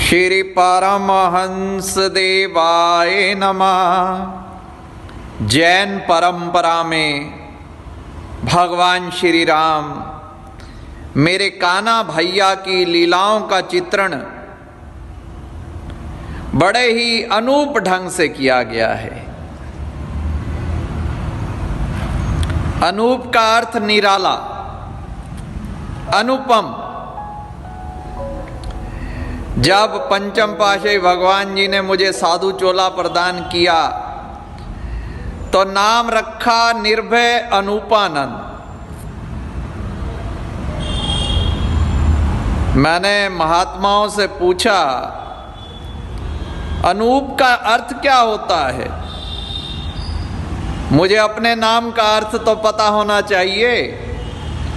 श्री परमहंस देवाय नमः। जैन परंपरा में भगवान श्री राम मेरे कान्हा भैया की लीलाओं का चित्रण बड़े ही अनूप ढंग से किया गया है। अनूप का अर्थ निराला, अनुपम। जब पंचम पातशाही भगवान जी ने मुझे साधु चोला प्रदान किया तो नाम रखा निर्भय अनूपानंद। मैंने महात्माओं से पूछा अनूप का अर्थ क्या होता है। मुझे अपने नाम का अर्थ तो पता होना चाहिए,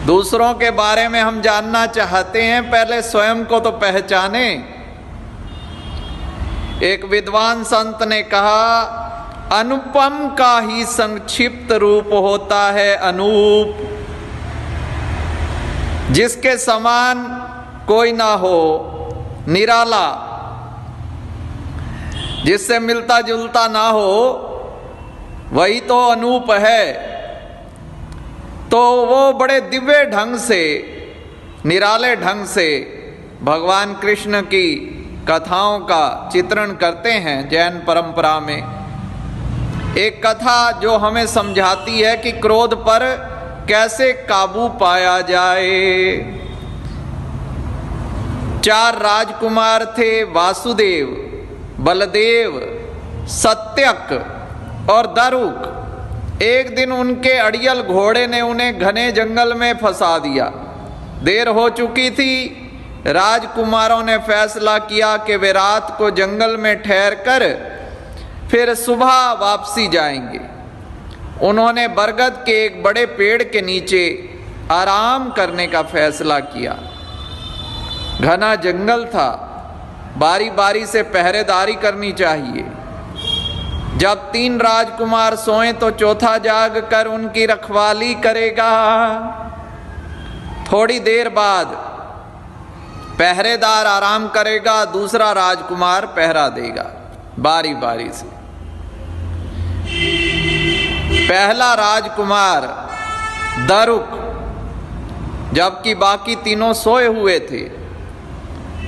दूसरों के बारे में हम जानना चाहते हैं, पहले स्वयं को तो पहचाने। एक विद्वान संत ने कहा अनुपम का ही संक्षिप्त रूप होता है अनूप। जिसके समान कोई ना हो, निराला, जिससे मिलता जुलता ना हो, वही तो अनूप है। तो वो बड़े दिव्य ढंग से, निराले ढंग से भगवान कृष्ण की कथाओं का चित्रण करते हैं। जैन परंपरा में एक कथा जो हमें समझाती है कि क्रोध पर कैसे काबू पाया जाए। 4 राजकुमार थे, वासुदेव, बलदेव, सत्यक और दारुक। एक दिन उनके अड़ियल घोड़े ने उन्हें घने जंगल में फंसा दिया। देर हो चुकी थी। राजकुमारों ने फैसला किया कि वे रात को जंगल में ठहर कर फिर सुबह वापसी जाएंगे। उन्होंने बरगद के एक बड़े पेड़ के नीचे आराम करने का फैसला किया। घना जंगल था, बारी बारी से पहरेदारी करनी चाहिए। जब 3 राजकुमार सोए तो चौथा जाग कर उनकी रखवाली करेगा। थोड़ी देर बाद पहरेदार आराम करेगा, दूसरा राजकुमार पहरा देगा, बारी बारी से। पहला राजकुमार दारुक, जबकि बाकी तीनों सोए हुए थे,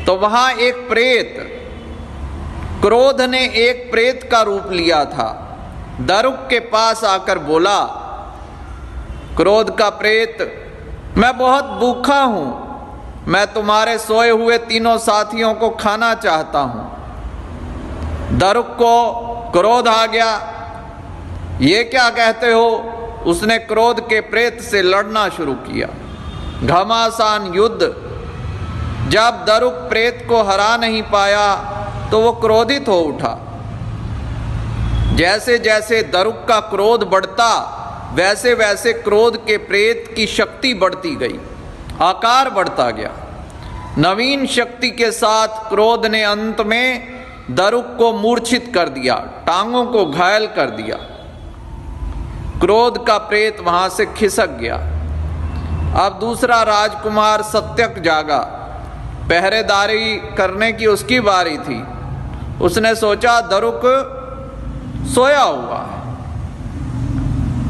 तो वहां एक प्रेत, क्रोध ने एक प्रेत का रूप लिया था, दारुक के पास आकर बोला, क्रोध का प्रेत, मैं बहुत भूखा हूं, मैं तुम्हारे सोए हुए तीनों साथियों को खाना चाहता हूं। दारुक को क्रोध आ गया, ये क्या कहते हो। उसने क्रोध के प्रेत से लड़ना शुरू किया। घमासान युद्ध। जब दारुक प्रेत को हरा नहीं पाया तो वो क्रोधित हो उठा। जैसे जैसे दारुक का क्रोध बढ़ता वैसे वैसे क्रोध के प्रेत की शक्ति बढ़ती गई, आकार बढ़ता गया। नवीन शक्ति के साथ क्रोध ने अंत में दारुक को मूर्छित कर दिया, टांगों को घायल कर दिया। क्रोध का प्रेत वहां से खिसक गया। अब दूसरा राजकुमार सत्यक जागा। पहरेदारी करने की उसकी बारी थी। उसने सोचा दारुक सोया हुआ है।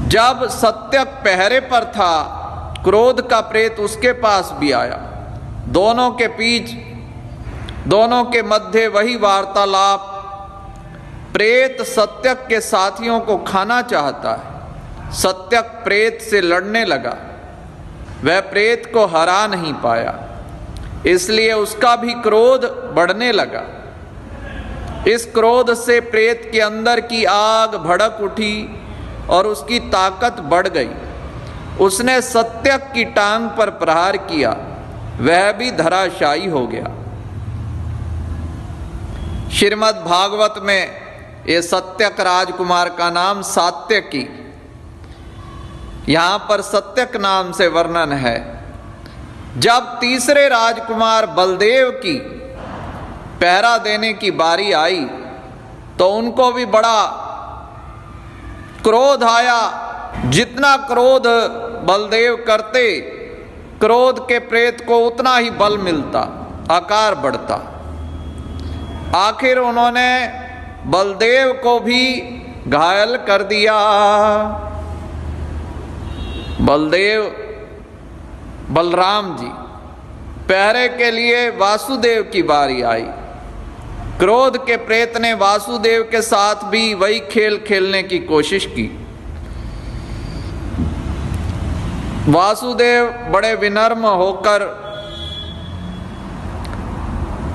जब सत्यक पहरे पर था, क्रोध का प्रेत उसके पास भी आया। दोनों के मध्य वही वार्तालाप। प्रेत सत्यक के साथियों को खाना चाहता है। सत्यक प्रेत से लड़ने लगा। वह प्रेत को हरा नहीं पाया, इसलिए उसका भी क्रोध बढ़ने लगा। इस क्रोध से प्रेत के अंदर की आग भड़क उठी और उसकी ताकत बढ़ गई। उसने सत्यक की टांग पर प्रहार किया, वह भी धराशायी हो गया। श्रीमद् भागवत में ये सत्यक राजकुमार का नाम सात्यकी, यहां पर सत्यक नाम से वर्णन है। जब तीसरे राजकुमार बलदेव की पहरा देने की बारी आई तो उनको भी बड़ा क्रोध आया। जितना क्रोध बलदेव करते, क्रोध के प्रेत को उतना ही बल मिलता, आकार बढ़ता। आखिर उन्होंने बलदेव को भी घायल कर दिया। बलराम जी पहरे के लिए वासुदेव की बारी आई। क्रोध के प्रेत ने वासुदेव के साथ भी वही खेल खेलने की कोशिश की। वासुदेव बड़े विनम्र होकर,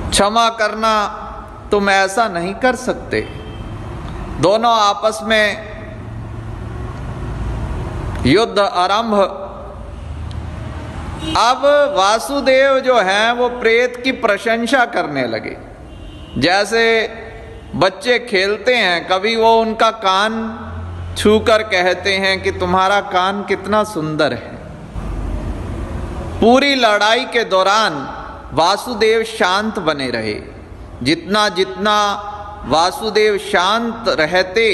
क्षमा करना, तुम ऐसा नहीं कर सकते। दोनों आपस में युद्ध आरंभ। अब वासुदेव जो हैं वो प्रेत की प्रशंसा करने लगे। जैसे बच्चे खेलते हैं, कभी वो उनका कान छूकर कहते हैं कि तुम्हारा कान कितना सुंदर है। पूरी लड़ाई के दौरान वासुदेव शांत बने रहे। जितना जितना वासुदेव शांत रहते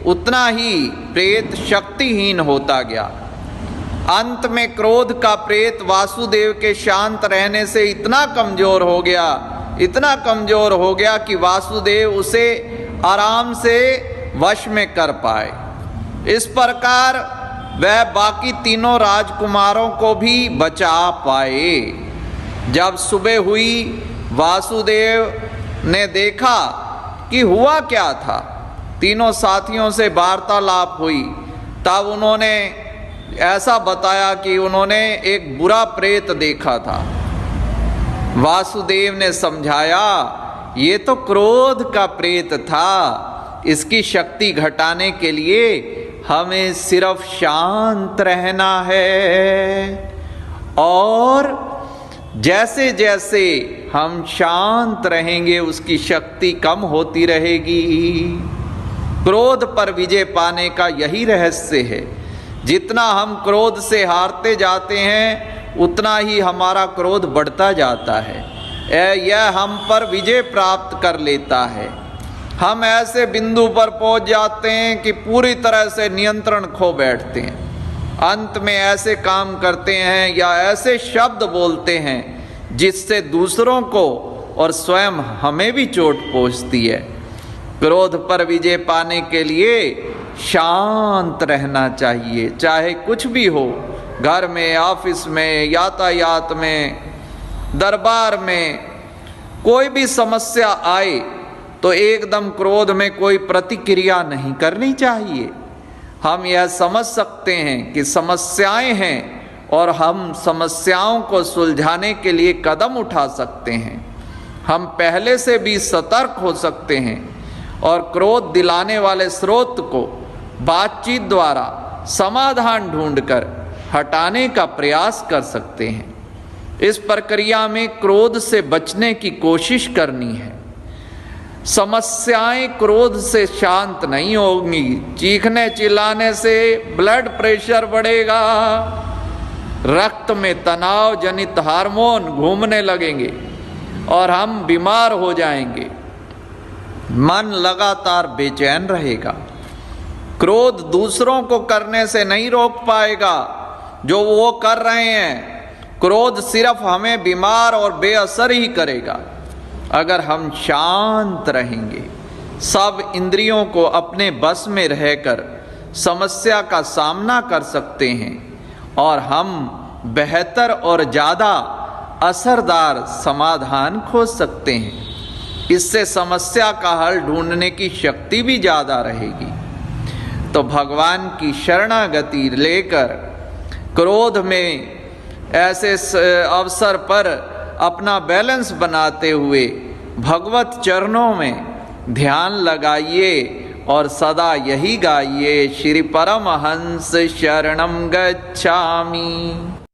उतना ही प्रेत शक्तिहीन होता गया। अंत में क्रोध का प्रेत वासुदेव के शांत रहने से इतना कमजोर हो गया कि वासुदेव उसे आराम से वश में कर पाए। इस प्रकार वह बाकी तीनों राजकुमारों को भी बचा पाए। जब सुबह हुई, वासुदेव ने देखा कि हुआ क्या था। तीनों साथियों से वार्तालाप हुई। तब उन्होंने ऐसा बताया कि उन्होंने एक बुरा प्रेत देखा था। वासुदेव ने समझाया, ये तो क्रोध का प्रेत था। इसकी शक्ति घटाने के लिए हमें सिर्फ शांत रहना है, और जैसे जैसे हम शांत रहेंगे उसकी शक्ति कम होती रहेगी। क्रोध पर विजय पाने का यही रहस्य है। जितना हम क्रोध से हारते जाते हैं उतना ही हमारा क्रोध बढ़ता जाता है। यह हम पर विजय प्राप्त कर लेता है। हम ऐसे बिंदु पर पहुंच जाते हैं कि पूरी तरह से नियंत्रण खो बैठते हैं। अंत में ऐसे काम करते हैं या ऐसे शब्द बोलते हैं जिससे दूसरों को और स्वयं हमें भी चोट पहुंचती है। क्रोध पर विजय पाने के लिए शांत रहना चाहिए। चाहे कुछ भी हो, घर में, ऑफिस में, यातायात में, दरबार में, कोई भी समस्या आए तो एकदम क्रोध में कोई प्रतिक्रिया नहीं करनी चाहिए। हम यह समझ सकते हैं कि समस्याएं हैं और हम समस्याओं को सुलझाने के लिए कदम उठा सकते हैं। हम पहले से भी सतर्क हो सकते हैं और क्रोध दिलाने वाले स्रोत को बातचीत द्वारा समाधान ढूंढकर हटाने का प्रयास कर सकते हैं। इस प्रक्रिया में क्रोध से बचने की कोशिश करनी है। समस्याएं क्रोध से शांत नहीं होंगी। चीखने चिल्लाने से ब्लड प्रेशर बढ़ेगा, रक्त में तनाव जनित हार्मोन घूमने लगेंगे और हम बीमार हो जाएंगे। मन लगातार बेचैन रहेगा। क्रोध दूसरों को करने से नहीं रोक पाएगा जो वो कर रहे हैं। क्रोध सिर्फ हमें बीमार और बेअसर ही करेगा। अगर हम शांत रहेंगे, सब इंद्रियों को अपने बस में रहकर समस्या का सामना कर सकते हैं और हम बेहतर और ज़्यादा असरदार समाधान खोज सकते हैं। इससे समस्या का हल ढूंढने की शक्ति भी ज़्यादा रहेगी। तो भगवान की शरणागति लेकर क्रोध में ऐसे अवसर पर अपना बैलेंस बनाते हुए भगवत चरणों में ध्यान लगाइए और सदा यही गाइए, श्री परमहंस शरणम गच्छामि।